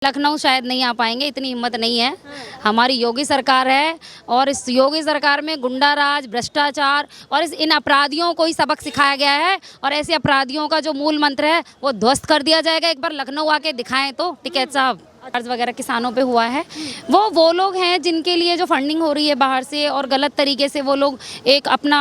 लखनऊ शायद नहीं आ पाएंगे, इतनी हिम्मत नहीं है। हमारी योगी सरकार है और इस योगी सरकार में गुंडा राज, भ्रष्टाचार और इन अपराधियों को ही सबक सिखाया गया है और ऐसे अपराधियों का जो मूल मंत्र है वो ध्वस्त कर दिया जाएगा। एक बार लखनऊ आके दिखाएं तो टिकैत साहब। कर्ज वगैरह किसानों पे हुआ है, वो लोग हैं जिनके लिए जो फंडिंग हो रही है बाहर से और गलत तरीके से वो लोग एक अपना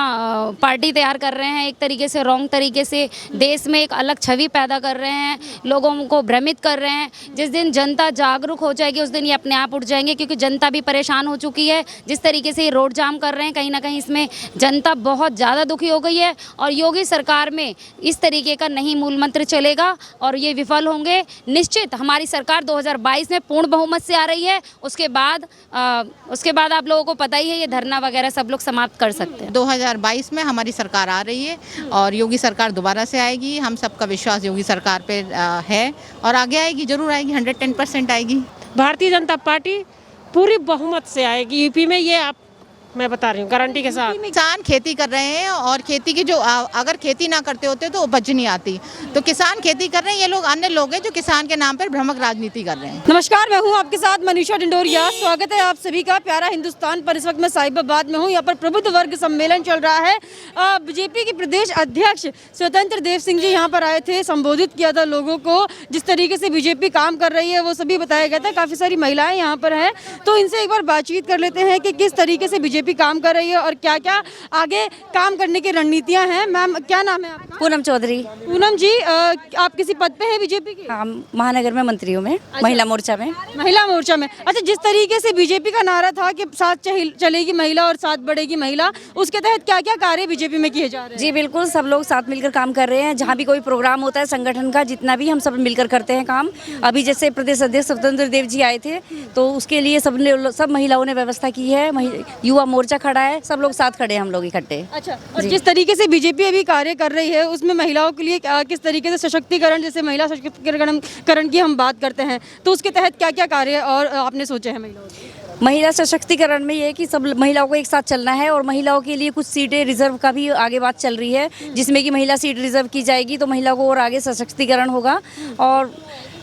पार्टी तैयार कर रहे हैं, एक तरीके से रॉन्ग तरीके से देश में एक अलग छवि पैदा कर रहे हैं, लोगों को भ्रमित कर रहे हैं। जिस दिन जनता जागरूक हो जाएगी उस दिन ये अपने आप उठ जाएंगे, क्योंकि जनता भी परेशान हो चुकी है। जिस तरीके से ये रोड जाम कर रहे हैं, कहीं ना कहीं इसमें जनता बहुत ज़्यादा दुखी हो गई है और योगी सरकार में इस तरीके का नहीं मूल मंत्र चलेगा और ये विफल होंगे निश्चित। हमारी सरकार 2022 में पूर्ण बहुमत से आ रही है, उसके बाद आप लोगों को पता ही है ये धरना वगैरह सब लोग समाप्त कर सकते हैं। 2022 में हमारी सरकार आ रही है और योगी सरकार दोबारा से आएगी। हम सबका विश्वास योगी सरकार पे है और आगे आएगी, जरूर आएगी, 110% आएगी। भारतीय जनता पार्टी पूरी बहुमत से आएगी यूपी में, ये आप मैं बता रही हूँ गारंटी के साथ। किसान खेती कर रहे हैं और खेती की जो अगर खेती ना करते होते तो उपज नहीं आती, तो किसान खेती कर रहे हैं। ये लोग अन्य लोग हैं जो किसान के नाम पर भ्रामक राजनीति कर रहे हैं। नमस्कार, मैं हूँ आपके साथ मनीषा डिंडोरिया। स्वागत है आप सभी का प्यारा हिंदुस्तान पर। इस वक्त मैं साहिबाबाद में हूँ, यहाँ पर प्रबुद्ध वर्ग सम्मेलन चल रहा है। बीजेपी के प्रदेश अध्यक्ष स्वतंत्र देव सिंह जी यहाँ पर आए थे, संबोधित किया था लोगों को। जिस तरीके से बीजेपी काम कर रही है वो सभी बताया गया था। काफी सारी महिलाएं यहाँ पर हैं, तो इनसे एक बार बातचीत कर लेते हैं कि किस तरीके से बीजेपी काम कर रही है और क्या क्या आगे काम करने की रणनीतियां हैं। मैम, क्या नाम है आपका? पूनम चौधरी। पूनम जी, आप किसी पद पे हैं बीजेपी के? हाँ, महानगर में मंत्री हूँ मैं। अच्छा। महिला मोर्चा में। महिला मोर्चा में। अच्छा, जिस तरीके से बीजेपी का नारा था कि साथ चलेगी महिला और साथ बढ़ेगी महिला, उसके तहत क्या क्या कार्य बीजेपी में किए जा रहे हैं? जी बिल्कुल, सब लोग साथ मिलकर काम कर रहे हैं। जहाँ भी कोई प्रोग्राम होता है संगठन का, जितना भी, हम सब मिलकर करते हैं काम। अभी जैसे प्रदेश अध्यक्ष स्वतंत्र देव जी आए थे तो उसके लिए सब महिलाओं ने व्यवस्था की है। युवा मोर्चा खड़ा है, सब लोग साथ खड़े हैं, हम लोग इकट्ठे। अच्छा, और जिस तरीके से बीजेपी अभी कार्य कर रही है उसमें महिलाओं के लिए किस तरीके से सशक्तिकरण, जैसे महिला सशक्तिकरण की हम बात करते हैं, तो उसके तहत क्या क्या कार्य और आपने सोचे हैं महिलाओं के? महिला सशक्तिकरण में ये है कि सब महिलाओं को एक साथ चलना है और महिलाओं के लिए कुछ सीटें रिजर्व का भी आगे बात चल रही है, जिसमें कि महिला सीट रिजर्व की जाएगी तो महिलाओं को और आगे सशक्तिकरण होगा। और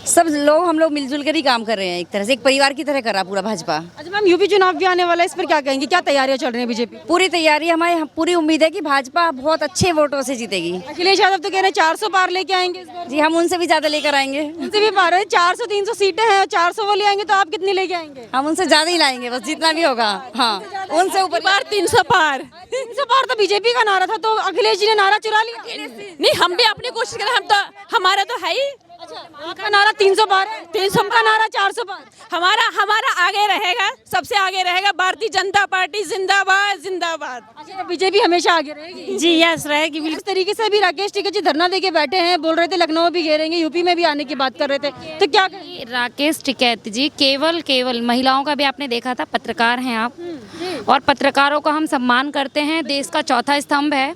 सब लोग, हम लोग मिलजुल कर ही काम कर रहे हैं, एक तरह से एक परिवार की तरह कर रहा पूरा भाजपा। अच्छा मैम, यूपी चुनाव भी आने वाला है, इस पर क्या कहेंगे? क्या तैयारियां चल रही है बीजेपी? पूरी तैयारी, हमारी पूरी उम्मीद है कि भाजपा बहुत अच्छे वोटों से जीतेगी। अखिलेश यादव तो कह रहे हैं 400 पार लेके आएंगे इस बार। जी, हम उनसे भी ज्यादा लेकर आएंगे। उनसे भी पार है, 400-300 सीटें हैं, 400 वो ले आएंगे तो आप कितनी लेके आएंगे? हम उनसे ज्यादा ही लाएंगे, बस जितना भी होगा। हाँ, उनसे ऊपर 300 पार। 300 पार तो बीजेपी का नारा था, तो अखिलेश जी ने नारा चुरा लिया। नहीं, हम भी अपनी कोशिश करें, हम तो हमारा तो है ही। अच्छा, आपका नारा 300 पार है, 300 का नारा 400 पार। हमारा आगे रहेगा, सबसे आगे रहेगा। भारतीय जनता पार्टी जिंदाबाद जिंदाबाद। अच्छा, बीजेपी हमेशा आगे रहेगी? जी यस, रहेगी। इस तरीके से अभी राकेश टिकैत जी धरना देके बैठे हैं, बोल रहे थे लखनऊ भी घेरेंगे, यूपी में भी आने की बात कर रहे थे, तो क्या करें? राकेश टिकैत जी केवल महिलाओं का भी आपने देखा था, पत्रकार हैं आप और पत्रकारों का हम सम्मान करते हैं, देश का चौथा स्तंभ है।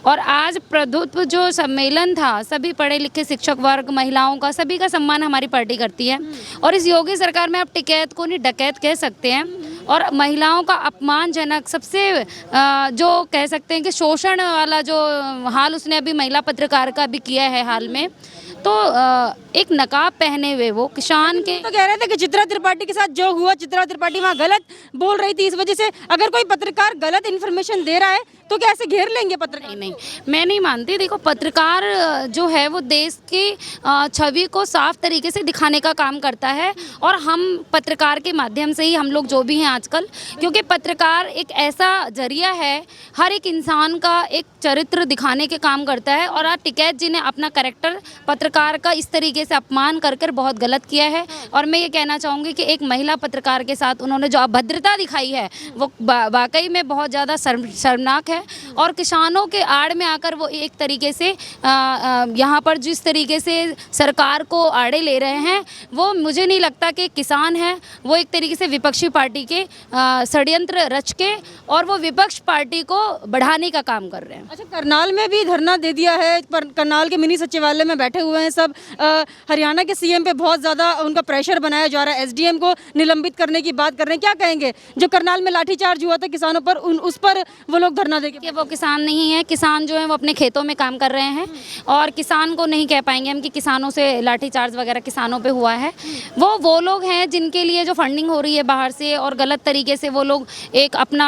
और आज प्रभुत्व जो सम्मेलन था, सभी पढ़े लिखे शिक्षक वर्ग, महिलाओं का, सभी का सम्मान हमारी पार्टी करती है। और इस योगी सरकार में आप टिकैत को नहीं डकैत कह सकते हैं। और महिलाओं का अपमानजनक, सबसे जो कह सकते हैं कि शोषण वाला जो हाल उसने अभी महिला पत्रकार का भी किया है हाल में, तो एक नकाब पहने हुए वो किसान के, तो कह रहे थे कि चित्रा त्रिपाठी के साथ जो हुआ, चित्रा त्रिपाठी वहाँ गलत बोल रही थी, इस वजह से अगर कोई पत्रकार गलत इन्फॉर्मेशन दे रहा है तो क्या ऐसे घेर लेंगे पत्रकार? नहीं, मैं नहीं मानती। देखो, पत्रकार जो है वो देश की छवि को साफ तरीके से दिखाने का काम करता है और हम पत्रकार के माध्यम से ही, हम लोग जो भी हैं आजकल, क्योंकि पत्रकार एक ऐसा जरिया है, हर एक इंसान का एक चरित्र दिखाने के काम करता है। और आज टिकैत जी ने अपना कैरेक्टर पत्रकार का इस तरीके से अपमान कर बहुत गलत किया है। और मैं ये कहना चाहूँगी कि एक महिला पत्रकार के साथ उन्होंने जो अभद्रता दिखाई है वो वाकई में बहुत ज़्यादा शर्मनाक है। और किसानों के आड़ में आकर वो एक तरीके से यहाँ पर जिस तरीके से सरकार को आड़े ले रहे हैं, वो मुझे नहीं लगता कि किसान है, वो एक तरीके से विपक्षी पार्टी के षड्यंत्र रच के और वो विपक्ष पार्टी को बढ़ाने का काम कर रहे हैं। अच्छा, करनाल में भी धरना दे दिया है, करनाल के मिनी सचिवालय में बैठे हुए हैं सब। हरियाणा के सीएम पे बहुत ज़्यादा उनका प्रेशर बनाया जा रहा है, एसडीएम को निलंबित करने की बात कर रहे हैं। क्या कहेंगे, जो करनाल में लाठीचार्ज हुआ था किसानों पर, उस पर वो लोग धरना देंगे? कि वो किसान नहीं है, किसान जो है वो अपने खेतों में काम कर रहे हैं और किसान को नहीं कह पाएंगे हम कि किसानों से लाठीचार्ज वगैरह किसानों पे हुआ है। वो लोग हैं जिनके लिए जो फंडिंग हो रही है बाहर से और गलत तरीके से वो लोग एक अपना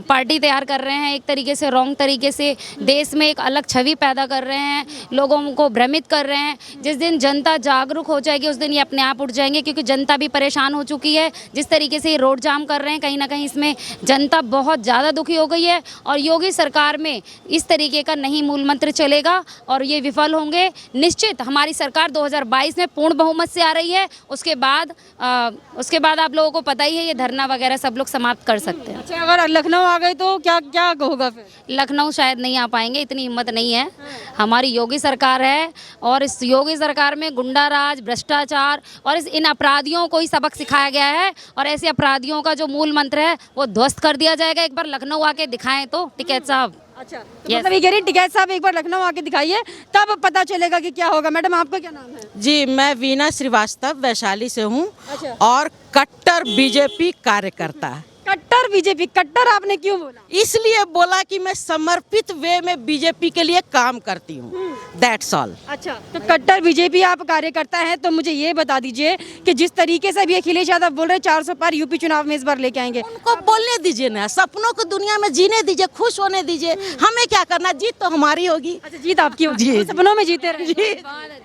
पार्टी तैयार कर रहे हैं, एक तरीके से रॉन्ग तरीके से देश में एक अलग छवि पैदा कर रहे हैं, लोगों को भ्रमित कर रहे हैं। जिस दिन जनता जागरूक हो जाएगी उस दिन ये अपने आप उठ जाएंगे, क्योंकि जनता भी परेशान हो चुकी है। जिस तरीके से ये रोड जाम कर रहे हैं, कहीं ना कहीं इसमें जनता बहुत ज़्यादा दुखी हो गई है और योगी सरकार में इस तरीके का नहीं मूल मंत्र चलेगा और ये विफल होंगे निश्चित। हमारी सरकार 2022 में पूर्ण बहुमत से आ रही है, उसके बाद आप लोगों को पता ही है ये धरना वगैरह सब लोग समाप्त कर सकते हैं। अच्छा, अगर लखनऊ आ गए तो क्या क्या होगा फिर? लखनऊ शायद नहीं आ पाएंगे, इतनी हिम्मत नहीं है। हमारी योगी सरकार है और इस योगी सरकार में गुंडा राज, भ्रष्टाचार और इन अपराधियों को ही सबक सिखाया गया है और ऐसे अपराधियों का जो मूल मंत्र है वो ध्वस्त कर दिया जाएगा। एक बार लखनऊ आके दिखाएं तो टिकैत साहब। अच्छा, तो मतलब ये कह रही टिकैत साहब एक बार लखनऊ आके दिखाइए, तब पता चलेगा कि क्या होगा। मैडम, आपका क्या नाम है? जी, मैं वीना श्रीवास्तव वैशाली से हूँ अच्छा। और कट्टर बीजेपी कार्यकर्ता। कट्टर बीजेपी, कट्टर आपने क्यों बोला? इसलिए बोला कि मैं समर्पित वे में बीजेपी के लिए काम करती हूँ, दैट्स ऑल। अच्छा, तो कट्टर बीजेपी आप कार्यकर्ता हैं, तो मुझे ये बता दीजिए कि जिस तरीके से अभी अखिलेश यादव बोल रहे हैं 400 पार यूपी चुनाव में इस बार लेके आएंगे, उनको बोलने दीजिए ना, सपनों को दुनिया में जीने दीजिए, खुश होने दीजिए। हमें क्या करना, जीत तो हमारी होगी। अच्छा, जीत आपकी होगी, जी। सपनों में जीते रहे।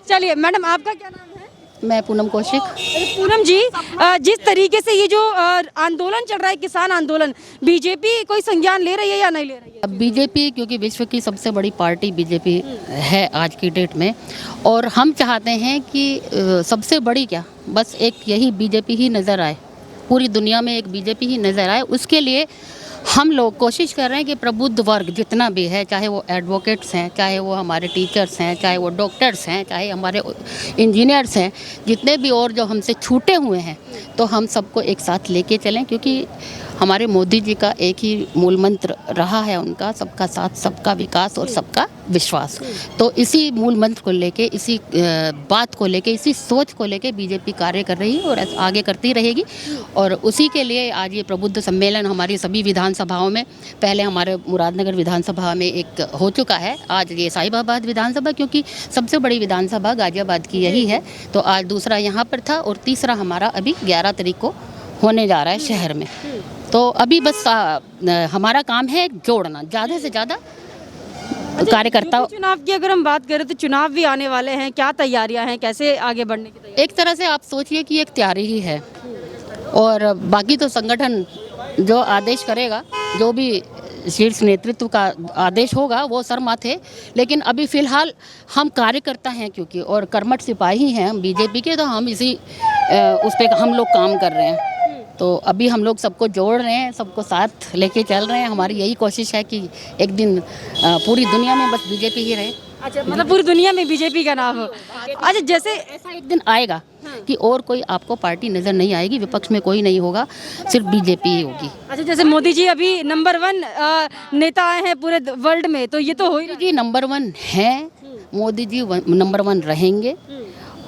चलिए मैडम, आपका क्या नाम है? मैं पूनम कौशिक। पूनम जी, जिस तरीके से ये जो आंदोलन चल रहा है, किसान आंदोलन, बीजेपी कोई संज्ञान ले रही है या नहीं ले रही है? अब बीजेपी, क्योंकि विश्व की सबसे बड़ी पार्टी बीजेपी है आज की डेट में, और हम चाहते हैं कि सबसे बड़ी क्या, बस एक यही बीजेपी ही नज़र आए, पूरी दुनिया में एक बीजेपी ही नज़र आए। उसके लिए हम लोग कोशिश कर रहे हैं कि प्रबुद्ध वर्ग जितना भी है, चाहे वो एडवोकेट्स हैं, चाहे वो हमारे टीचर्स हैं, चाहे वो डॉक्टर्स हैं, चाहे हमारे इंजीनियर्स हैं, जितने भी और जो हमसे छूटे हुए हैं, तो हम सबको एक साथ लेके चलें। क्योंकि हमारे मोदी जी का एक ही मूल मंत्र रहा है उनका, सबका साथ, सबका विकास और सबका विश्वास। तो इसी मूल मंत्र को लेके, इसी बात को लेके, इसी सोच को लेके बीजेपी कार्य कर रही है और आगे करती रहेगी। और उसी के लिए आज ये प्रबुद्ध सम्मेलन हमारी सभी विधानसभाओं में, पहले हमारे मुरादनगर विधानसभा में एक हो चुका है, आज ये साहिबाबाद विधानसभा, क्योंकि सबसे बड़ी विधानसभा गाजियाबाद की यही है, तो आज दूसरा यहाँ पर था और तीसरा हमारा अभी 11 तारीख को होने जा रहा है शहर में। तो अभी बस हमारा काम है जोड़ना, ज़्यादा से ज़्यादा कार्यकर्ता। चुनाव की अगर हम बात करें तो चुनाव भी आने वाले हैं, क्या तैयारियां हैं, कैसे आगे बढ़ने की तैयारी? एक तरह से आप सोचिए कि एक तैयारी ही है और बाकी तो संगठन जो आदेश करेगा, जो भी शीर्ष नेतृत्व का आदेश होगा वो सर माथे। लेकिन अभी फ़िलहाल हम कार्यकर्ता हैं, क्योंकि और कर्मठ सिपाही हैं हम बीजेपी के, तो हम इसी उस पर हम लोग काम कर रहे हैं। तो अभी हम लोग सबको जोड़ रहे हैं, सबको साथ लेके चल रहे हैं। हमारी यही कोशिश है कि एक दिन पूरी दुनिया में बस बीजेपी ही रहे। अच्छा, मतलब पूरी दुनिया में बीजेपी का नाम हो। अच्छा, जैसे ऐसा एक दिन आएगा कि और कोई आपको पार्टी नज़र नहीं आएगी, विपक्ष में कोई नहीं होगा, सिर्फ बीजेपी ही होगी। अच्छा, जैसे मोदी जी अभी नंबर 1 नेता आए हैं पूरे वर्ल्ड में, तो ये तो हो ही जी नंबर 1 हैं, मोदी जी नंबर 1 रहेंगे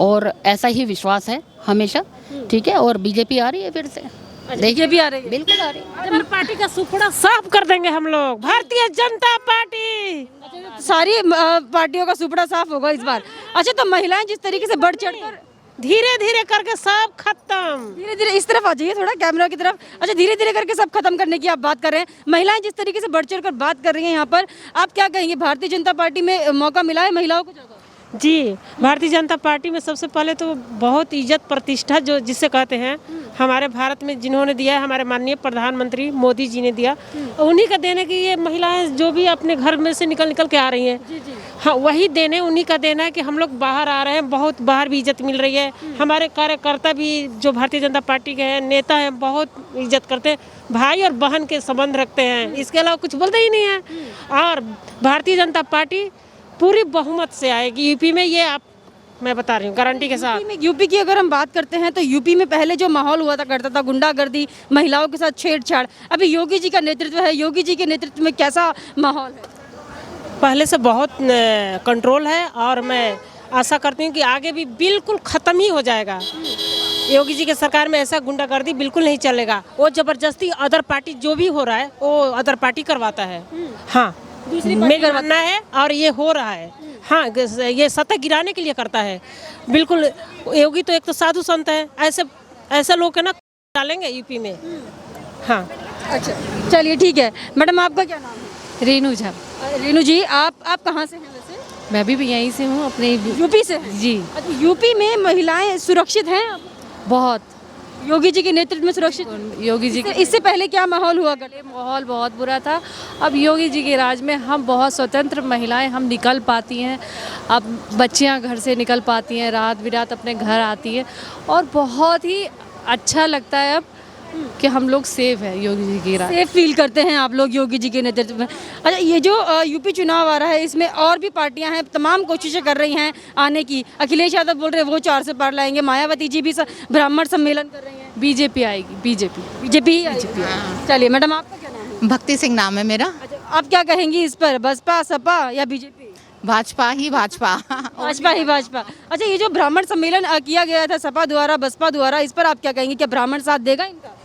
और ऐसा ही विश्वास है हमेशा। ठीक है, और बीजेपी आ रही है फिर से, देखिए भी आ रही है। बिल्कुल आ रही है। हमारी पार्टी का सुपड़ा साफ कर देंगे हम लोग, भारतीय जनता पार्टी। सारी पार्टियों का सुपड़ा साफ होगा इस बार। अच्छा, तो महिलाएं जिस तरीके से बढ़ चढ़कर धीरे धीरे करके सब खत्म, धीरे धीरे इस तरफ आ जाइए थोड़ा कैमरा की तरफ। अच्छा, धीरे धीरे करके सब खत्म करने की आप बात कर रहे हैं, महिलाएं जिस तरीके से बढ़ चढ़ कर बात कर रही हैं यहाँ पर, आप क्या कहेंगे? भारतीय जनता पार्टी में मौका मिला है महिलाओं को? जी, भारतीय जनता पार्टी में सबसे पहले तो बहुत इज्जत प्रतिष्ठा जो जिसे कहते हैं हमारे भारत में जिन्होंने दिया है, हमारे माननीय प्रधानमंत्री मोदी जी ने दिया, उन्हीं का देने की ये महिलाएं जो भी अपने घर में से निकल के आ रही हैं, हाँ वही देने, उन्हीं का देना है कि हम लोग बाहर आ रहे हैं, बहुत बाहर भी इज्जत मिल रही है। हमारे कार्यकर्ता भी जो भारतीय जनता पार्टी के हैं, नेता हैं, बहुत इज्जत करते हैं, भाई और बहन के संबंध रखते हैं, इसके अलावा कुछ बोलते ही नहीं है। और भारतीय जनता पार्टी पूरी बहुमत से आएगी यूपी में, ये आप मैं बता रही हूँ गारंटी के साथ। यूपी की अगर हम बात करते हैं तो यूपी में पहले जो माहौल हुआ करता था, गुंडागर्दी, महिलाओं के साथ छेड़छाड़, अभी योगी जी का नेतृत्व है, योगी जी के नेतृत्व में कैसा माहौल है? पहले से बहुत कंट्रोल है और मैं आशा करती हूँ कि आगे भी बिल्कुल ख़त्म ही हो जाएगा। योगी जी के सरकार में ऐसा गुंडागर्दी बिल्कुल नहीं चलेगा। वो ज़बरदस्ती अदर पार्टी जो भी हो रहा है वो अदर पार्टी करवाता है। हाँ, मेरा मानना है और ये हो रहा है। हाँ, ये सत्ता गिराने के लिए करता है बिल्कुल। योगी तो एक तो साधु संत है, ऐसे लोग के ना डालेंगे यूपी में। हाँ, अच्छा, चलिए ठीक है। मैडम आपका क्या नाम है? रेनू झा। रेनू जी, आप कहाँ से हैं वैसे? मैं भी यहीं से हूँ, अपने यूपी से हैं? जी। अच्छा, यूपी में महिलाएं सुरक्षित हैं? बहुत। योगी जी के नेतृत्व में सुरक्षित? योगी जी इससे पहले क्या माहौल हुआ करता? माहौल बहुत बुरा था। अब योगी जी के राज में हम बहुत स्वतंत्र महिलाएं हम निकल पाती हैं। अब बच्चियां घर से निकल पाती हैं, रात बिरात अपने घर आती हैं और बहुत ही अच्छा लगता है अब कि हम लोग सेफ है योगी जी की राज। सेफ फील करते हैं आप लोग योगी जी के नेतृत्व में। अच्छा, ये जो यूपी चुनाव आ रहा है इसमें और भी पार्टियां हैं, तमाम कोशिशें कर रही हैं आने की। अखिलेश यादव बोल रहे हैं वो 4 से पार लाएंगे, मायावती जी भी ब्राह्मण सम्मेलन कर रही हैं। बीजेपी आएगी, बीजेपी चलिए मैडम आपका क्या नाम है? भक्ति सिंह नाम है मेरा। अच्छा, आप क्या कहेंगी इस पर, बसपा सपा या बीजेपी? भाजपा ही भाजपा। भाजपा ही भाजपा। अच्छा, ये जो ब्राह्मण सम्मेलन किया गया था सपा द्वारा बसपा द्वारा, इस पर आप क्या कहेंगे? क्या ब्राह्मण साथ देगा इनका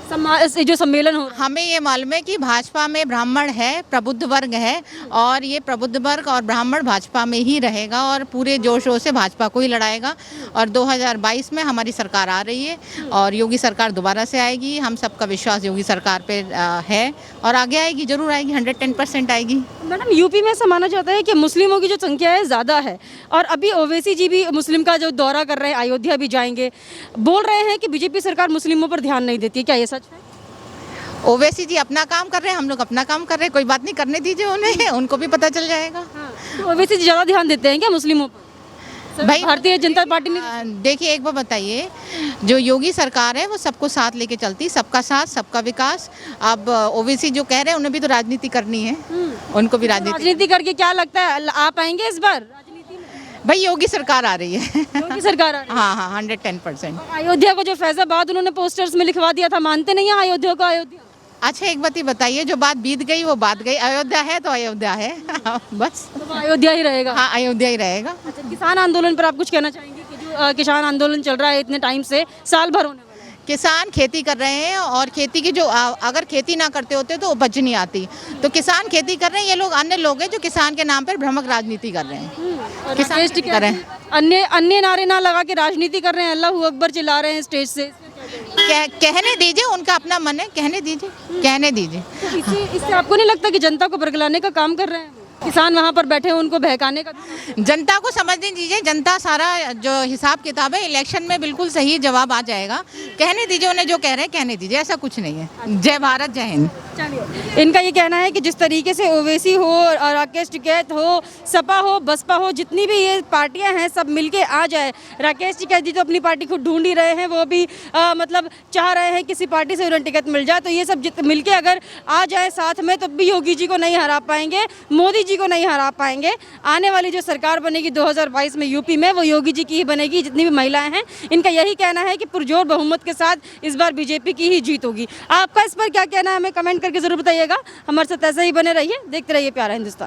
जो सम्मेलन हो रहा है? हमें ये मालूम है कि भाजपा में ब्राह्मण है, प्रबुद्ध वर्ग है और ये प्रबुद्ध वर्ग और ब्राह्मण भाजपा में ही रहेगा और पूरे जोर शोर से भाजपा को ही लड़ाएगा। और 2022 में हमारी सरकार आ रही है और योगी सरकार दोबारा से आएगी। हम सबका विश्वास योगी सरकार पे है और आगे आएगी, जरूर आएगी, 110% आएगी। मैडम, यूपी में ऐसा माना जाता है कि मुस्लिमों की जो संख्या है ज़्यादा है और अभी ओवैसी जी भी मुस्लिम का जो दौरा कर रहे हैं, अयोध्या भी जाएंगे, बोल रहे हैं कि बीजेपी सरकार मुस्लिमों पर ध्यान नहीं देती है। क्या ये सच है? ओवैसी जी अपना काम कर रहे हैं, हम लोग अपना काम कर रहे हैं, कोई बात नहीं, करने दीजिए उन्हें, उनको भी पता चल जाएगा। तो ओवैसी जी ज़्यादा ध्यान देते हैं क्या मुस्लिमों पर? भाई भारतीय जनता पार्टी ने देखिए, एक बार बताइए, जो योगी सरकार है वो सबको साथ लेके चलती, सबका साथ सबका विकास। अब ओवैसी जो कह रहे हैं उन्हें भी तो राजनीति करनी है, उनको भी राजनीति करके क्या लगता है आ पाएंगे इस बार राजनीति में? भाई योगी सरकार आ रही है। योगी सरकार आ रही है। हाँ, 110%। अयोध्या को जो फैजाबाद उन्होंने पोस्टर्स में लिखवा दिया था, मानते नहीं है अयोध्या को? अयोध्या अच्छा, एक बात ही बताइए, जो बात बीत गई वो बात गई। अयोध्या है तो अयोध्या है। बस तो अयोध्या ही रहेगा। हाँ, अयोध्या ही रहेगा। अच्छा, किसान आंदोलन पर आप कुछ कहना चाहेंगे कि जो किसान आंदोलन चल रहा है इतने टाइम से, साल भर होने वाला है? किसान खेती कर रहे हैं और खेती की जो अगर खेती ना करते होते तो उपज नहीं आती। तो किसान खेती कर रहे हैं, ये लोग अन्य लोग हैं जो किसान के नाम पर भ्रामक राजनीति कर रहे हैं। किसान खेती कर रहे हैं, अन्य नारे ना लगा के राजनीति कर रहे हैं, अल्लाह अकबर चिल्ला रहे हैं स्टेज से। कहने दीजिए, उनका अपना मन है, कहने दीजिए, कहने दीजिए। इससे आपको नहीं लगता कि जनता को बरगलाने का काम कर रहे हैं? किसान वहाँ पर बैठे हैं, उनको बहकाने का? जनता को समझने दीजिए, जनता सारा जो हिसाब किताब है इलेक्शन में बिल्कुल सही जवाब आ जाएगा। कहने दीजिए उन्हें, जो कह रहे हैं कहने दीजिए, ऐसा कुछ नहीं है। जय भारत, जय हिंद। चलिए, इनका ये कहना है कि जिस तरीके से ओवैसी हो, राकेश टिकैत हो, सपा हो, बसपा हो, जितनी भी ये पार्टियां हैं सब मिलके आ जाए। राकेश टिकैत जी तो अपनी पार्टी को ढूंढ ही रहे हैं, वो भी मतलब चाह रहे हैं किसी पार्टी से उन्हें टिकट मिल जाए। तो ये सब मिलके अगर आ जाए साथ में तो भी योगी जी को नहीं हरा पाएंगे, मोदी जी को नहीं हरा पाएंगे। आने वाली जो सरकार बनेगी 2022 में यूपी में, वो योगी जी की ही बनेगी। जितनी भी महिलाएं हैं इनका यही कहना है कि पुरजोर बहुमत के साथ इस बार बीजेपी की ही जीत होगी। आपका इस पर क्या कहना है, हमें कमेंट करके जरूर बताइएगा। हमारे साथ ऐसे ही बने रहिए, देखते रहिए प्यारा हिंदुस्तान।